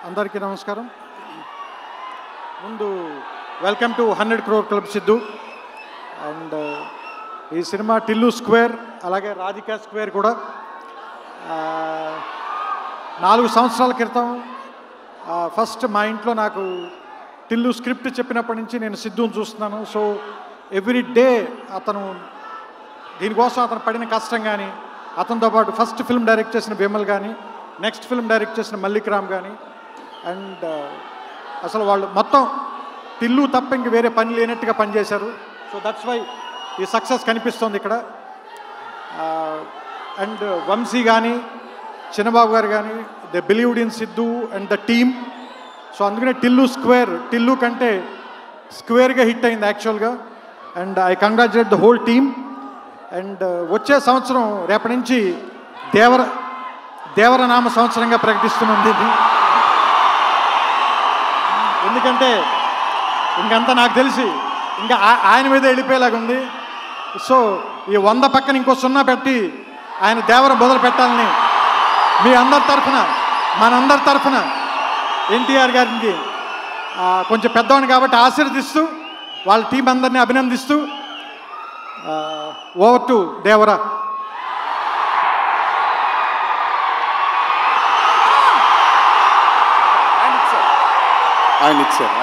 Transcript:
అందరికీ నమస్కారం. ముందు welcome to 100 crore club Siddhu. And ఈ సినిమా టిల్లు స్క్వేర్ అలాగే రాధికా స్క్వేర్ కూడా 4 సంవత్సరాల క్రితం ఫస్ట్ మా ఇంట్లో నాకు టిల్లు స్క్రిప్ట్ చెప్పినప్పటి నుంచి నేను సిద్ధుని చూస్తున్నాను. సో ఎవ్రీ డే అతను దీనికోసం అతను పడిన కష్టం కానీ, అతనితో పాటు ఫస్ట్ ఫిల్మ్ డైరెక్ట్ చేసిన విమల్ కానీ, నెక్స్ట్ ఫిల్మ్ డైరెక్ట్ చేసిన మల్లిక్ రామ్ కానీ, అండ్ అసలు వాళ్ళు మొత్తం టిల్లు తప్ప ఇంక వేరే పని లేనట్టుగా పనిచేశారు. సో దట్స్ వై ఈ సక్సెస్ కనిపిస్తుంది ఇక్కడ. అండ్ వంశీ కానీ, చిన్నబాబు గారు కానీ, they believed in Siddhu and the team. So అందుకనే టిల్లు స్క్వేర్, టిల్లు కంటే స్క్వేర్గా హిట్ అయింది యాక్చువల్గా. And I congratulate the whole team. And వచ్చే సంవత్సరం రేపటి నుంచి దేవరనామ సంవత్సరంగా ప్రకటిస్తున్నది ఇది. ఎందుకంటే ఇంకంతా నాకు తెలిసి ఇంకా ఆయన మీద వెళ్ళిపోయేలాగా ఉంది. సో ఈ 100 పక్కన ఇంకో 0 పెట్టి ఆయన దేవరం మొదలు పెట్టాలని మీ అందరి తరఫున, మనందరి తరఫున ఎన్టీఆర్ గారికి కొంచెం పెద్దవాడిని కాబట్టి ఆశీర్వదిస్తూ వాళ్ళ టీం అందరినీ అభినందిస్తూ ఓవర్ టు దేవరా. ఆయన ఇచ్చారు.